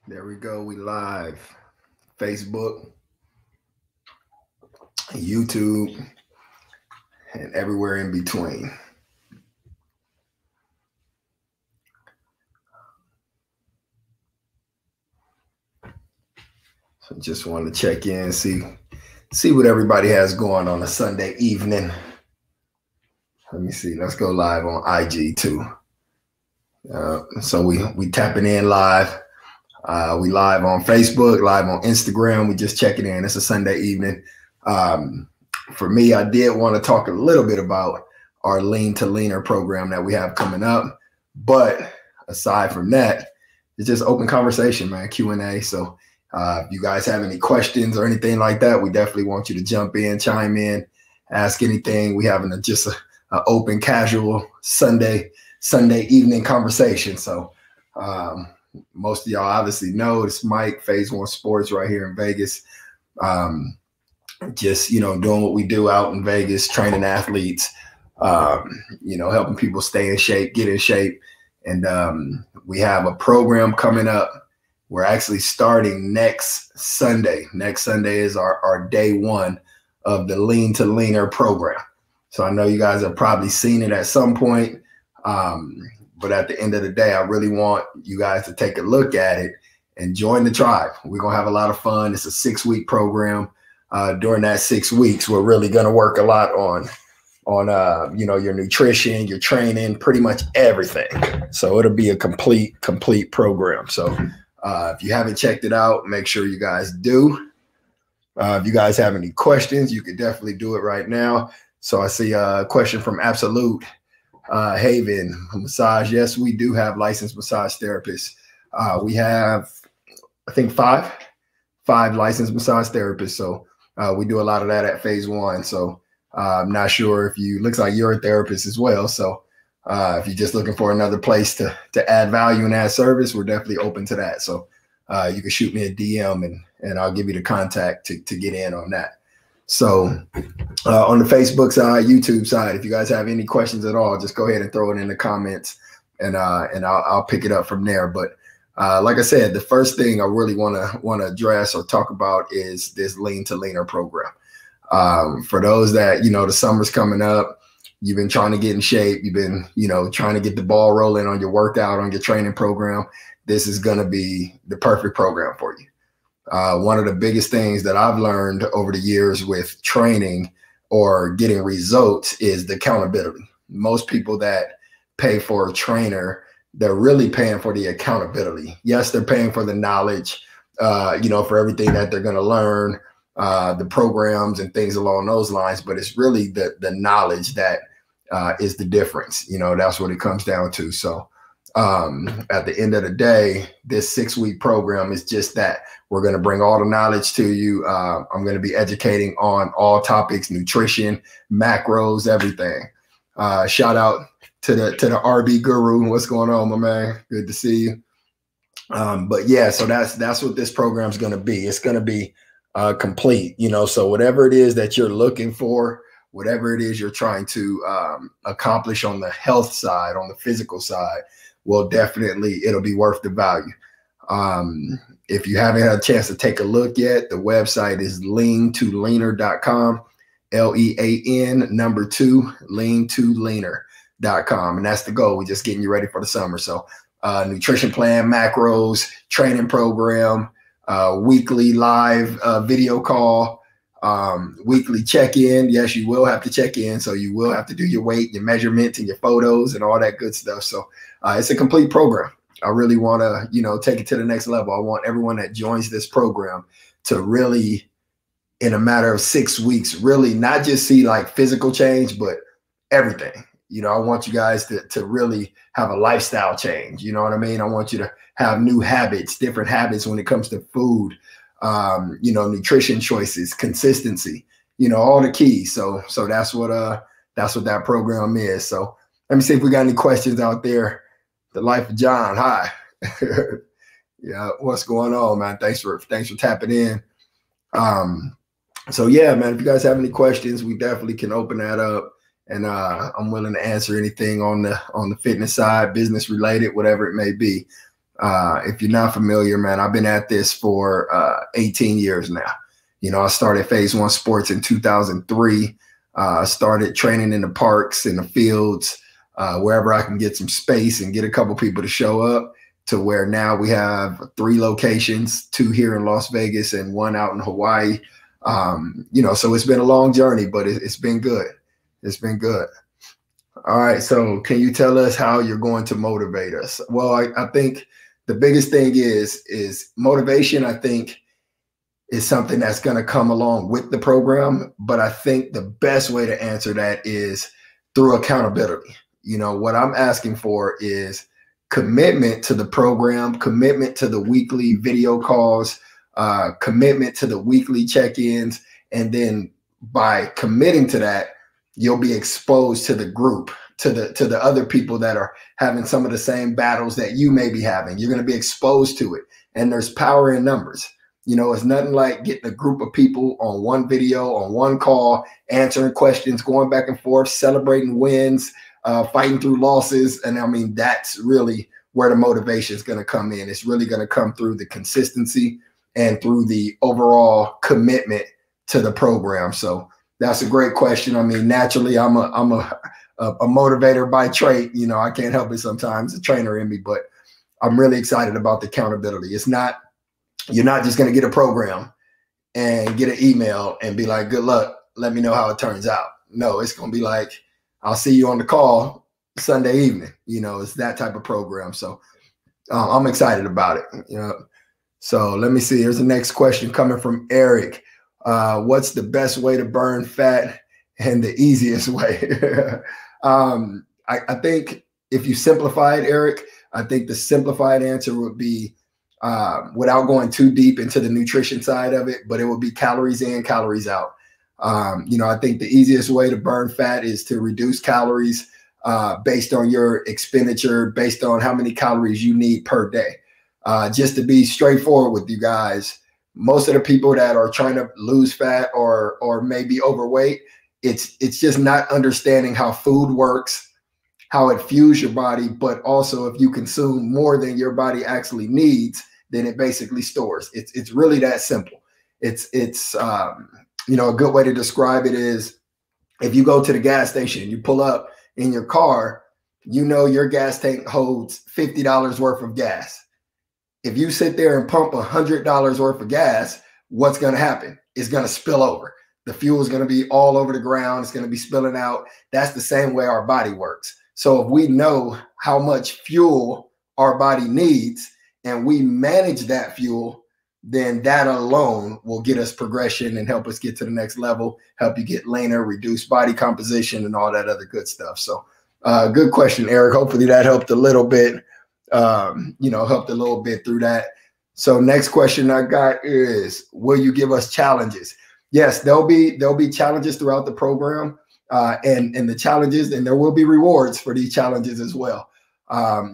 There we go. We live. Facebook, YouTube, and everywhere in between. So just wanted to check in, see what everybody has going on a Sunday evening. Let me see. Let's go live on IG too. So we tapping in live. We live on Facebook, live on Instagram. We just checking in. It's a Sunday evening. For me, I did want to talk a little bit about our Lean to Leaner program that we have coming up. But aside from that, it's just open conversation, man, Q&A. So if you guys have any questions or anything like that, we definitely want you to jump in, chime in, ask anything. We having just a open, casual Sunday evening conversation. So most of y'all obviously know it's Mike, Phase One Sports right here in Vegas. Just, doing what we do out in Vegas, training athletes, helping people stay in shape, get in shape. And we have a program coming up. We're actually starting next Sunday. Next Sunday is our day one of the Lean to Leaner program. So I know you guys have probably seen it at some point. But at the end of the day, I really want you guys to take a look at it and join the tribe. We're going to have a lot of fun. It's a 6-week program. During that 6 weeks, we're really going to work a lot on your nutrition, your training, pretty much everything. So it'll be a complete program. So if you haven't checked it out, make sure you guys do. If you guys have any questions, you could definitely do it right now. So I see a question from Absolute Haven Massage. Yes, we do have licensed massage therapists. We have, I think, five licensed massage therapists. So we do a lot of that at Phase One. So I'm not sure if looks like you're a therapist as well. So if you're just looking for another place to add value and add service, we're definitely open to that. So you can shoot me a DM and I'll give you the contact to get in on that. So on the Facebook side, YouTube side, if you guys have any questions at all, just go ahead and throw it in the comments and I'll pick it up from there. But like I said, the first thing I really want to address or talk about is this Lean to Leaner program. For those that, the summer's coming up, you've been trying to get in shape, you've been, trying to get the ball rolling on your workout, on your training program, this is going to be the perfect program for you. One of the biggest things that I've learned over the years with training or getting results is the accountability. Most people that pay for a trainer, they're really paying for the accountability. Yes, they're paying for the knowledge, for everything that they're going to learn, the programs and things along those lines. But it's really the knowledge that is the difference. That's what it comes down to. So at the end of the day, this 6-week program is just that. We're going to bring all the knowledge to you. I'm going to be educating on all topics, nutrition, macros, everything. Shout out to the RB Guru. What's going on, my man? Good to see you. But yeah, so that's what this program is going to be. It's going to be complete, so whatever it is that you're looking for, whatever it is you're trying to accomplish on the health side, on the physical side, well, definitely it'll be worth the value. If you haven't had a chance to take a look yet, the website is lean2leaner.com, LEAN2, lean2leaner.com. And that's the goal. We're just getting you ready for the summer. So nutrition plan, macros, training program, weekly live video call, weekly check-in. Yes, you will have to check in. So you will have to do your weight, your measurements, and your photos and all that good stuff. So it's a complete program. I really want to, take it to the next level. I want everyone that joins this program to really, in a matter of 6 weeks, really not just see like physical change, but everything. I want you guys to really have a lifestyle change. You know what I mean? I want you to have new habits, different habits when it comes to food, nutrition choices, consistency, all the keys. So that's what that program is. So let me see if we got any questions out there. The Life of John. Hi. Yeah. What's going on, man? Thanks for tapping in. So yeah, man, if you guys have any questions, we definitely can open that up. And I'm willing to answer anything on the fitness side, business related, whatever it may be. If you're not familiar, man, I've been at this for 18 years now. You know, I started Phase One Sports in 2003. Started training in the parks, in the fields, wherever I can get some space and get a couple people to show up, to where now we have 3 locations, 2 here in Las Vegas and 1 out in Hawaii. You know, so it's been a long journey, but it's been good. It's been good. All right. So can you tell us how you're going to motivate us? Well, I think the biggest thing is motivation, I think, is something that's going to come along with the program. But I think the best way to answer that is through accountability. You know, what I'm asking for is commitment to the program, commitment to the weekly video calls, commitment to the weekly check-ins. And then by committing to that, you'll be exposed to the group, to the other people that are having some of the same battles that you may be having. You're going to be exposed to it. And there's power in numbers. You know, it's nothing like getting a group of people on one video, on one call, answering questions, going back and forth, celebrating wins, fighting through losses. And I mean, that's really where the motivation is going to come in. It's really going to come through the consistency and through the overall commitment to the program. So that's a great question. I mean, naturally, I'm a motivator by trait. You know, I can't help it sometimes, a trainer in me, but I'm really excited about the accountability. It's not, you're not just going to get a program and get an email and be like, good luck, let me know how it turns out. No, it's going to be like, I'll see you on the call Sunday evening. You know, it's that type of program. So I'm excited about it. You know, so let me see. Here's the next question coming from Eric. What's the best way to burn fat and the easiest way? I think if you simplify it, Eric, I think the simplified answer would be, without going too deep into the nutrition side of it, but it would be calories in, calories out. You know, I think the easiest way to burn fat is to reduce calories based on your expenditure, based on how many calories you need per day. Just to be straightforward with you guys, most of the people that are trying to lose fat or maybe overweight, it's just not understanding how food works, how it fuels your body, but also if you consume more than your body actually needs, then it basically stores. It's really that simple. It's you know, a good way to describe it is if you go to the gas station, you pull up in your car, you know your gas tank holds $50 worth of gas. If you sit there and pump $100 worth of gas, what's going to happen? It's going to spill over. The fuel is going to be all over the ground. It's going to be spilling out. That's the same way our body works. So if we know how much fuel our body needs and we manage that fuel, then that alone will get us progression and help us get to the next level, help you get leaner, reduce body composition and all that other good stuff. So good question, Eric. Hopefully that helped a little bit, you know, helped a little bit through that. So next question I got is, will you give us challenges? Yes, there'll be challenges throughout the program. And the challenges, and there will be rewards for these challenges as well.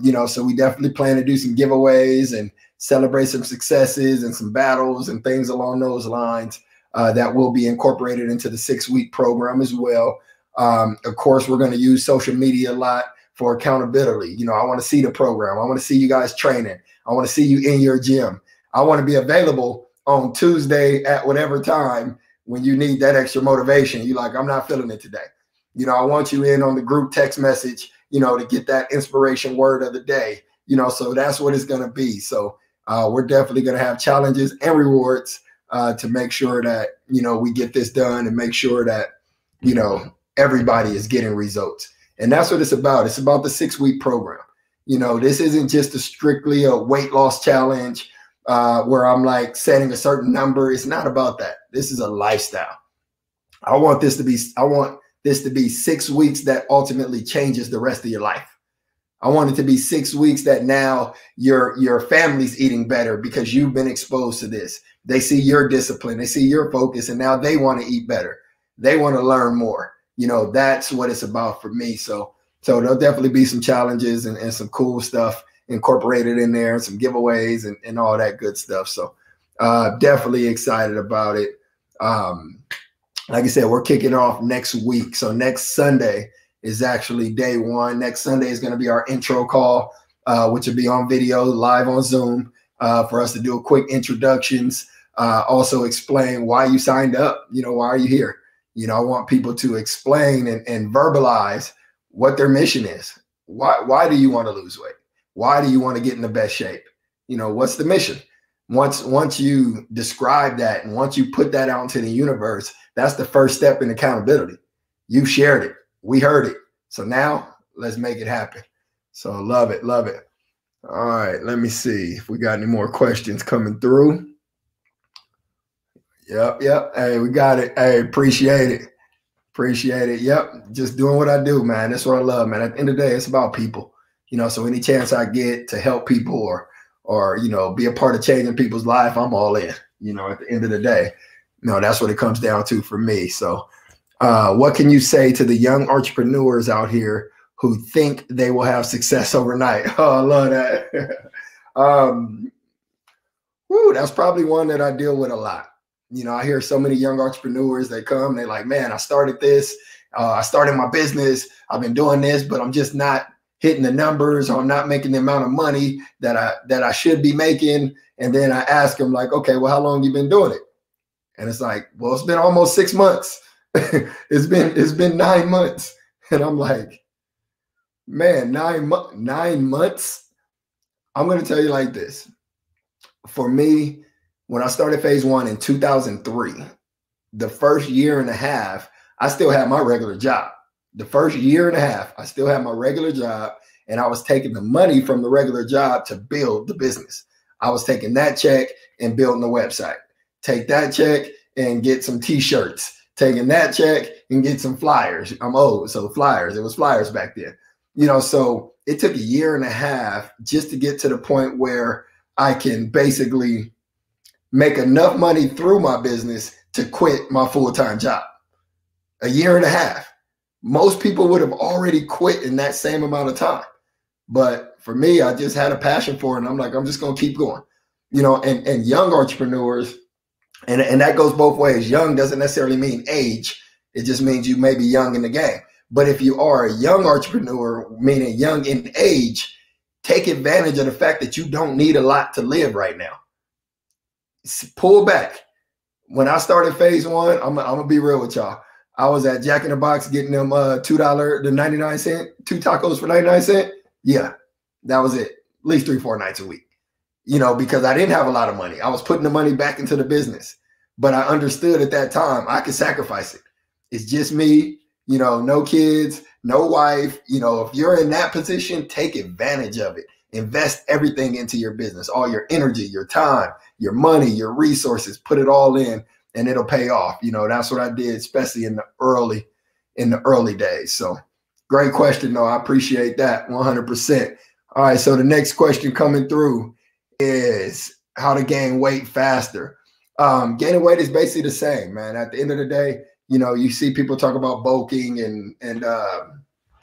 You know, so we definitely plan to do some giveaways and celebrate some successes and some battles and things along those lines that will be incorporated into the 6-week program as well. Of course, we're going to use social media a lot for accountability. You know, I want to see the program. I want to see you guys training. I want to see you in your gym. I want to be available on Tuesday at whatever time when you need that extra motivation. You're like, I'm not feeling it today. You know, I want you in on the group text message, you know, to get that inspiration word of the day, you know, so that's what it's going to be. So we're definitely going to have challenges and rewards to make sure that, you know, we get this done and make sure that, you know, everybody is getting results. And that's what it's about. It's about the 6-week program. You know, this isn't just strictly a weight loss challenge where I'm like setting a certain number. It's not about that. This is a lifestyle. I want this to be 6 weeks that ultimately changes the rest of your life. I want it to be 6 weeks that now your family's eating better because you've been exposed to this. They see your discipline, they see your focus, and now they want to eat better. They want to learn more. You know, that's what it's about for me. So there'll definitely be some challenges and some cool stuff incorporated in there, some giveaways and all that good stuff. So definitely excited about it. Like I said, we're kicking off next week. So next Sunday is actually day one. Next Sunday is going to be our intro call. which will be on video live on Zoom for us to do a quick introductions. Also explain why you signed up. Why are you here? I want people to explain and verbalize what their mission is. Why do you want to lose weight? Why do you want to get in the best shape? What's the mission? Once you describe that and once you put that out into the universe, that's the first step in accountability. You shared it. We heard it. So now let's make it happen. So love it. Love it. All right. Let me see if we got any more questions coming through. Yep. Hey, we got it. Hey, appreciate it. Appreciate it. Yep. Just doing what I do, man. That's what I love, man. At the end of the day, it's about people, so any chance I get to help people or be a part of changing people's life, I'm all in, at the end of the day. That's what it comes down to for me. So what can you say to the young entrepreneurs out here who think they will have success overnight? Oh, I love that. That's probably one that I deal with a lot. I hear so many young entrepreneurs that come, they're like, man, I started this, I started my business, I've been doing this, but I'm just not hitting the numbers, or I'm not making the amount of money that I should be making. And then I ask them like, okay, well, how long you been doing it? And it's like, well, it's been almost 6 months. It's been 9 months. And I'm like, man, 9 months. I'm going to tell you like this. For me, when I started phase one in 2003, the first year and a half, I still had my regular job. The first year and a half, I still had my regular job, and I was taking the money from the regular job to build the business. I was taking that check and building the website. Take that check and get some t-shirts. Taking that check and get some flyers. I'm old, so flyers. It was flyers back then. So it took a year and a half just to get to the point where I can basically make enough money through my business to quit my full-time job. A year and a half. Most people would have already quit in that same amount of time. But for me, I just had a passion for it. And I'm like, I'm just going to keep going, and young entrepreneurs, and that goes both ways. Young doesn't necessarily mean age. It just means you may be young in the game. But if you are a young entrepreneur, meaning young in age, take advantage of the fact that you don't need a lot to live right now. Pull back. When I started phase one, I'm going to be real with y'all. I was at Jack in the Box getting them $2 to 99 cent, 2 tacos for 99 cents. Yeah, that was it. At least 3-4 nights a week, because I didn't have a lot of money. I was putting the money back into the business, but I understood at that time I could sacrifice it. It's just me, no kids, no wife. If you're in that position, take advantage of it. Invest everything into your business, all your energy, your time, your money, your resources, put it all in. And it'll pay off. That's what I did, especially in the early days. So great question, though. I appreciate that 100%. All right. So the next question coming through is how to gain weight faster. Gaining weight is basically the same, man. At the end of the day, you see people talk about bulking and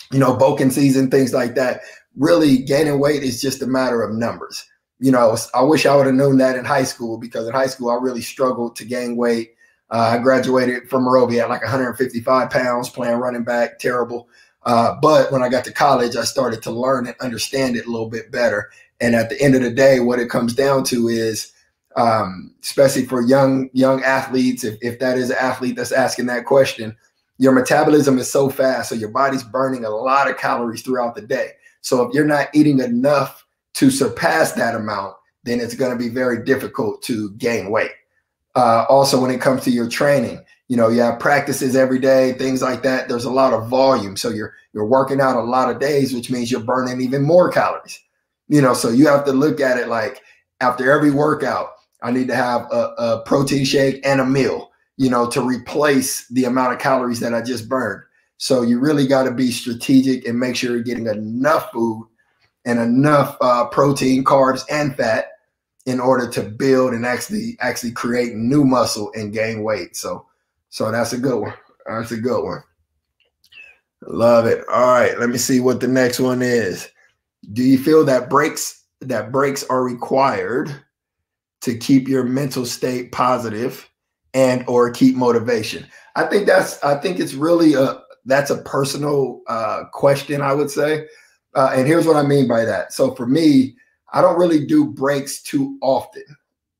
bulking season, things like that. Really, gaining weight is just a matter of numbers. I wish I would have known that in high school, because in high school, I really struggled to gain weight. I graduated from Monrovia at like 155 pounds, playing running back, terrible. But when I got to college, I started to learn and understand it a little bit better. And at the end of the day, what it comes down to is, especially for young athletes, if that is an athlete that's asking that question, your metabolism is so fast, so your body's burning a lot of calories throughout the day. So if you're not eating enough to surpass that amount, then it's going to be very difficult to gain weight. Also, when it comes to your training, you have practices every day, things like that. There's a lot of volume. So you're working out a lot of days, which means you're burning even more calories. So you have to look at it like, after every workout, I need to have a protein shake and a meal, to replace the amount of calories that I just burned. So you really got to be strategic and make sure you're getting enough food and enough protein, carbs, and fat in order to build and actually create new muscle and gain weight. So that's a good one. That's a good one. Love it. All right, let me see what the next one is. Do you feel that breaks are required to keep your mental state positive and or keep motivation? I think it's really that's a personal question, I would say. And here's what I mean by that. So for me, I don't really do breaks too often.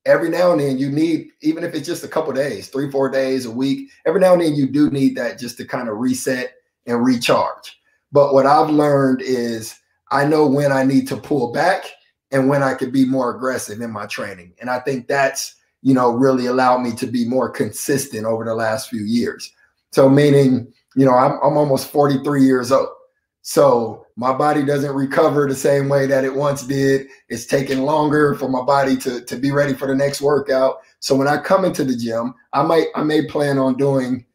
Every now and then you need, even if it's just a couple days, 3-4 days a week, every now and then you do need that just to kind of reset and recharge. But what I've learned is I know when I need to pull back and when I could be more aggressive in my training. And I think that's, really allowed me to be more consistent over the last few years. So meaning, I'm almost 43 years old. So my body doesn't recover the same way that it once did. It's taking longer for my body to be ready for the next workout. So when I come into the gym, I may plan on doing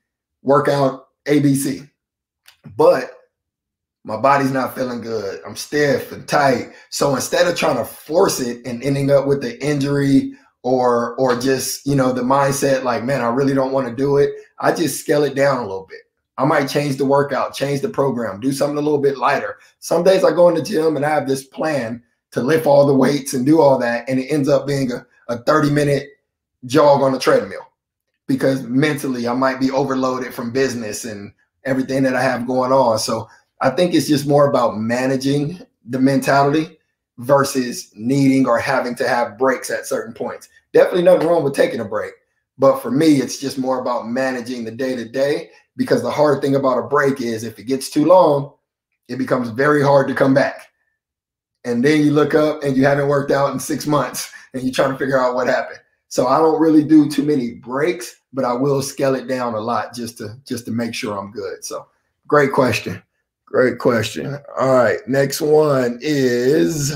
workout ABC, but my body's not feeling good. I'm stiff and tight. So instead of trying to force it and ending up with the injury or just, the mindset like, man, I really don't want to do it, I just scale it down a little bit. I might change the workout, change the program, do something a little bit lighter. Some days I go in the gym and I have this plan to lift all the weights and do all that, and it ends up being a 30-minute jog on the treadmill because mentally I might be overloaded from business and everything that I have going on. So I think it's just more about managing the mentality versus needing or having to have breaks at certain points. Definitely nothing wrong with taking a break. But for me, it's just more about managing the day-to-day, because the hard thing about a break is if it gets too long, it becomes very hard to come back. And then you look up and you haven't worked out in 6 months and you're trying to figure out what happened. So I don't really do too many breaks, but I will scale it down a lot just to make sure I'm good. So great question. Great question. All right. Next one is,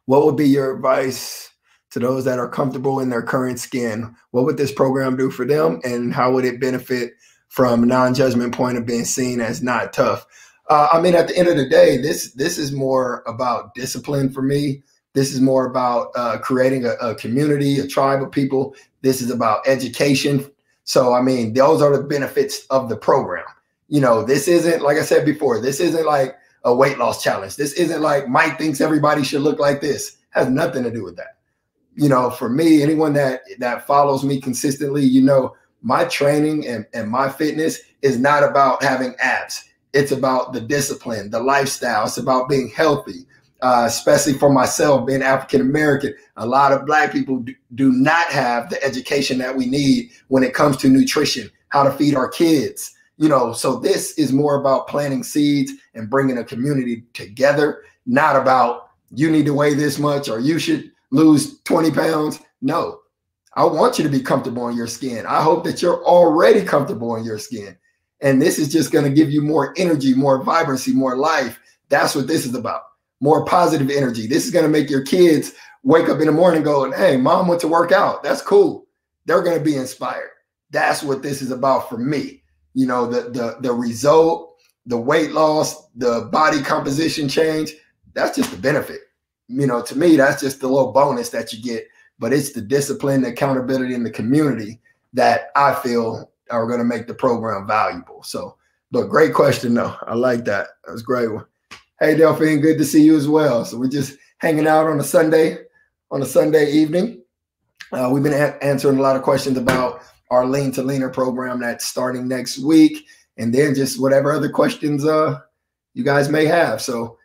what would be your advice to those that are comfortable in their current skin? What would this program do for them, and how would it benefit from a non-judgment point of being seen as not tough? At the end of the day, this is more about discipline for me. This is more about creating a community, a tribe of people. This is about education. So, those are the benefits of the program. This isn't, like I said before, this isn't like a weight loss challenge. This isn't like Mike thinks everybody should look like this. It has nothing to do with that. For me, anyone that follows me consistently, my training and my fitness is not about having abs. It's about the discipline, the lifestyle. It's about being healthy, especially for myself, being African-American. A lot of Black people do not have the education that we need when it comes to nutrition, how to feed our kids. So this is more about planting seeds and bringing a community together, not about you need to weigh this much or you should lose 20 pounds. No, I want you to be comfortable in your skin. I hope that you're already comfortable in your skin. And this is just going to give you more energy, more vibrancy, more life. That's what this is about. More positive energy. This is going to make your kids wake up in the morning going, hey, mom went to work out. That's cool. They're going to be inspired. That's what this is about for me. The result, the weight loss, the body composition change, that's just the benefit. To me, that's just the little bonus that you get. But it's the discipline, the accountability, and the community that I feel are going to make the program valuable. So, but great question, though. I like that. That was a great one. Hey, Delphine, good to see you as well. So we're just hanging out on a Sunday evening. We've been answering a lot of questions about our Lean to Leaner program that's starting next week, and then just whatever other questions you guys may have. So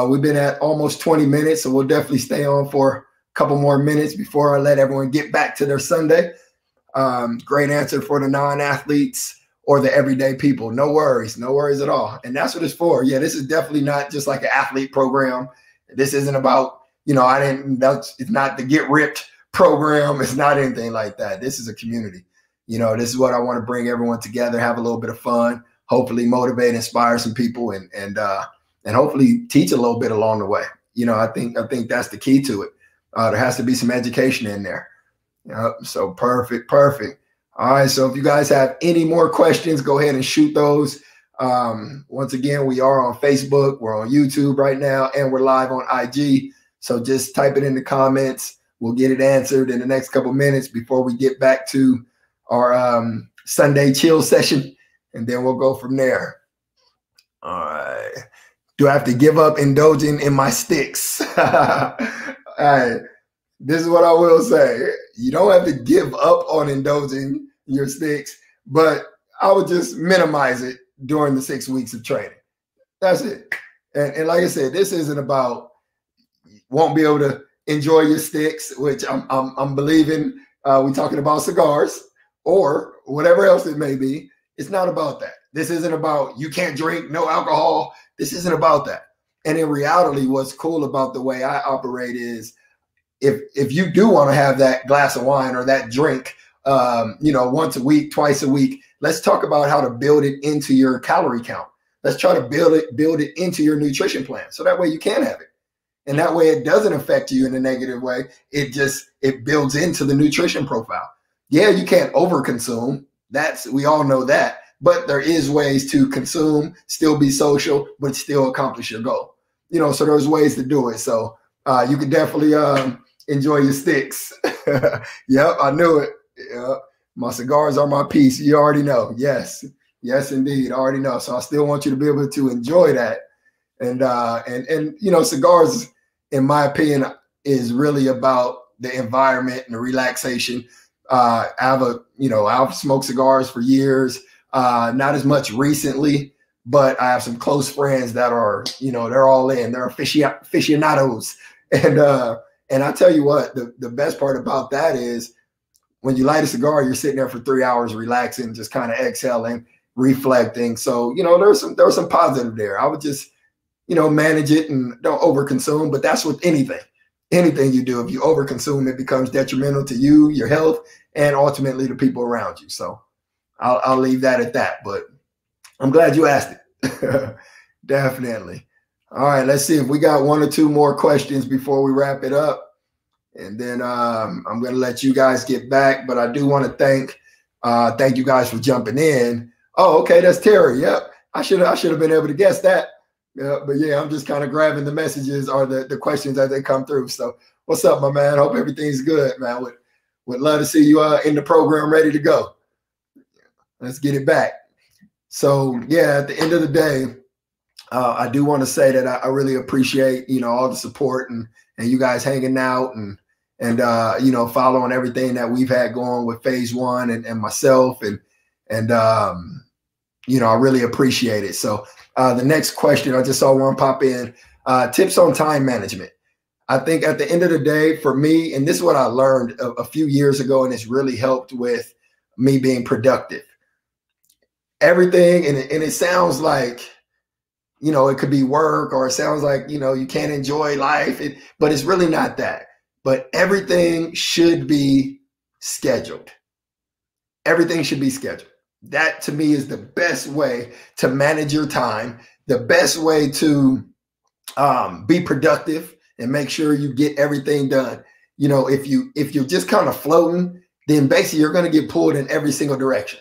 we've been at almost 20 minutes, so we'll definitely stay on for a couple more minutes before I let everyone get back to their Sunday. Great answer for the non-athletes or the everyday people. No worries at all. And that's what it's for. Yeah, this is definitely not just like an athlete program. This isn't about, it's not the Get Ripped program. It's not anything like that. This is a community. This is what I want to bring everyone together, have a little bit of fun, hopefully motivate, inspire some people, and hopefully teach a little bit along the way. I think that's the key to it. There has to be some education in there. So perfect. All right. So if you guys have any more questions, go ahead and shoot those. Once again, we are on Facebook, we're on YouTube right now, and we're live on IG. So just type it in the comments. We'll get it answered in the next couple minutes before we get back to our Sunday chill session, and then we'll go from there. All right. Do I have to give up indulging in my sticks? All right. This is what I will say. You don't have to give up on indulging your sticks, but I would just minimize it during the 6 weeks of training. That's it. And like I said, this isn't about won't be able to enjoy your sticks, which I'm believing we're talking about cigars or whatever else it may be. It's not about that. This isn't about you can't drink, no alcohol. This isn't about that. And in reality, what's cool about the way I operate is if you do want to have that glass of wine or that drink, once a week, twice a week, let's talk about how to build it into your calorie count. Let's try to build it into your nutrition plan. So that way you can have it. And that way it doesn't affect you in a negative way. It builds into the nutrition profile. Yeah, you can't overconsume. We all know that. But there is ways to consume, still be social, but still accomplish your goal. So there's ways to do it. So you can definitely enjoy your sticks. Yep, I knew it. Yeah. My cigars are my piece. You already know. Yes, indeed. I already know. So I still want you to be able to enjoy that. And cigars, in my opinion, is really about the environment and the relaxation. I've smoked cigars for years, not as much recently, but I have some close friends that are, they're all in. They're aficionados. And I tell you what, the best part about that is when you light a cigar, you're sitting there for 3 hours relaxing, just kind of exhaling, reflecting. So, there's some positive there. I would just, manage it and don't overconsume. But that's with anything you do. If you overconsume, it becomes detrimental to you, your health, and ultimately the people around you. So I'll leave that at that. But I'm glad you asked it. Definitely. All right, let's see if we got one or two more questions before we wrap it up. And then I'm going to let you guys get back. But I do want to thank you guys for jumping in. Oh, okay, that's Terry. Yep, I should have been able to guess that. But yeah, I'm just kind of grabbing the messages or the questions as they come through. So what's up, my man? Hope everything's good, man. Would love to see you in the program ready to go. Let's get it back. So yeah, at the end of the day, I do want to say that I really appreciate, all the support and you guys hanging out and following everything that we've had going with phase one and myself and I really appreciate it. So the next question, I just saw one pop in, tips on time management. I think at the end of the day, for me, and this is what I learned a few years ago, and it's really helped with me being productive. Everything, and it sounds like, it could be work, or it sounds like, you can't enjoy life, but it's really not that. But everything should be scheduled. Everything should be scheduled. That to me is the best way to manage your time, the best way to be productive and make sure you get everything done. If you're just kind of floating, then basically you're going to get pulled in every single direction.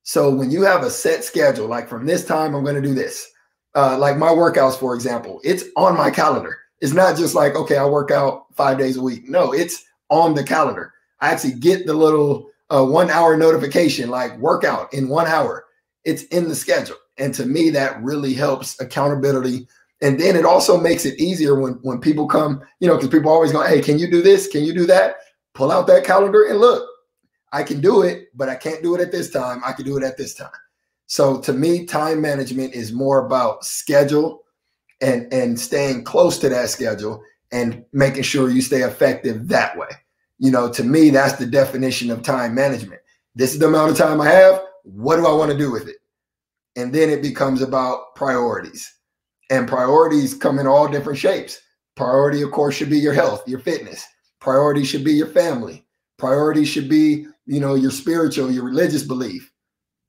So when you have a set schedule, like from this time, I'm going to do this. Like my workouts, for example, it's on my calendar. It's not just like, okay, I work out 5 days a week. No, it's on the calendar. I actually get the little 1 hour notification, like workout in 1 hour. It's in the schedule. And to me, that really helps accountability. And then it also makes it easier when people come, because people always go, hey, can you do this? Can you do that? Pull out that calendar and look, I can do it, but I can't do it at this time. I can do it at this time. So to me, time management is more about schedule and staying close to that schedule and making sure you stay effective that way. To me, that's the definition of time management. This is the amount of time I have. What do I want to do with it? And then it becomes about priorities. And priorities come in all different shapes. Priority, of course, should be your health, your fitness. Priority should be your family. Priority should be, your spiritual, your religious belief.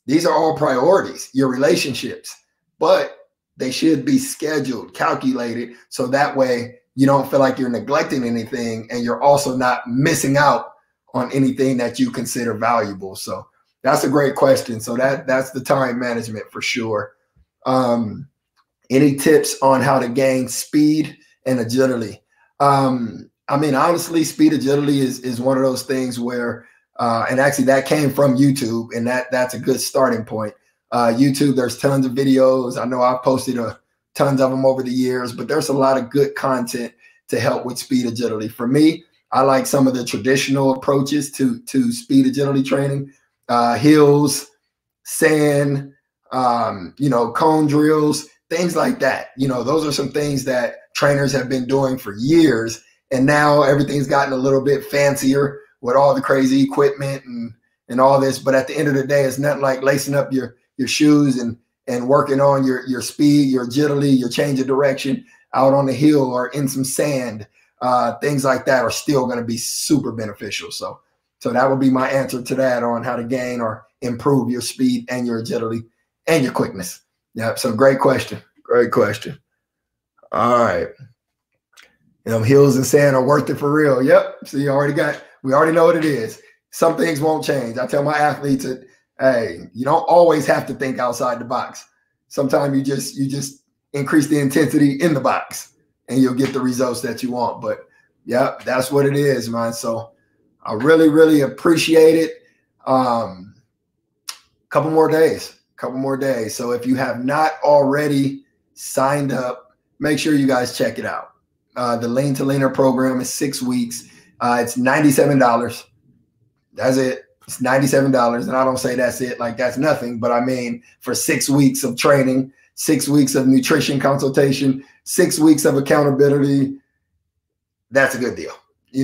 These are all priorities, your relationships, but they should be scheduled, calculated, so that way you don't feel like you're neglecting anything and you're also not missing out on anything that you consider valuable. So that's a great question. So that's the time management for sure. Any tips on how to gain speed and agility? Honestly, speed agility is one of those things where, and actually that came from YouTube, and that's a good starting point. YouTube, there's tons of videos. I know I've posted tons of them over the years, but there's a lot of good content to help with speed agility. For me, I like some of the traditional approaches to speed agility training, hills, sand, cone drills. things like that. You know, those are some things that trainers have been doing for years. And now everything's gotten a little bit fancier with all the crazy equipment and all this. But at the end of the day, it's nothing like lacing up your shoes and working on your speed, your agility, your change of direction out on the hill or in some sand. Things like that are still going to be super beneficial. So that would be my answer to that on how to gain or improve your speed and your agility and your quickness. Yep. So great question. Great question. All right. Hills and sand are worth it for real. Yep. So we already know what it is. Some things won't change. I tell my athletes that, hey, you don't always have to think outside the box. Sometimes you just increase the intensity in the box and you'll get the results that you want. But yeah, that's what it is, man. So I really, really appreciate it. Couple more days. So if you have not already signed up, make sure you guys check it out. The Lean to Leaner program is 6 weeks. It's $97. That's it. It's $97. And I don't say that's it, like that's nothing. But I mean, for 6 weeks of training, 6 weeks of nutrition consultation, 6 weeks of accountability, that's a good deal.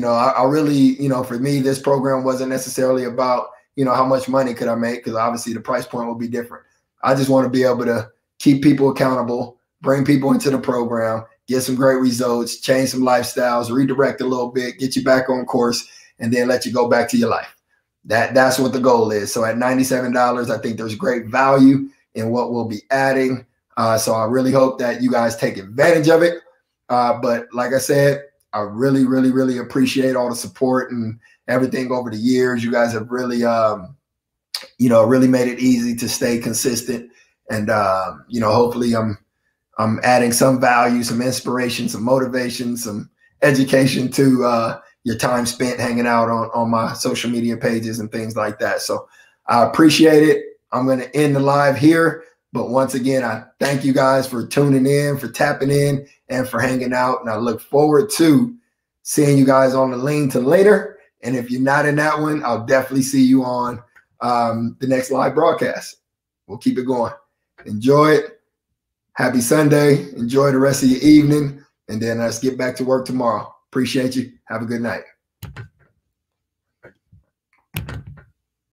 I really, for me, this program wasn't necessarily about, how much money could I make? Because obviously the price point will be different. I just want to be able to keep people accountable, bring people into the program, get some great results, change some lifestyles, redirect a little bit, get you back on course, and then let you go back to your life. That's what the goal is. So at $97, I think there's great value in what we'll be adding. So I really hope that you guys take advantage of it. But like I said, I really, really, really appreciate all the support and everything over the years. You guys have really, really made it easy to stay consistent. And, hopefully I'm adding some value, some inspiration, some motivation, some education to your time spent hanging out on my social media pages and things like that. So I appreciate it. I'm going to end the live here. But once again, I thank you guys for tuning in, for tapping in, and for hanging out. And I look forward to seeing you guys on the Lean to Leaner. And if you're not in that one, I'll definitely see you on the next live broadcast. We'll keep it going. Enjoy it. Happy Sunday. Enjoy the rest of your evening. And then let's get back to work tomorrow. Appreciate you. Have a good night.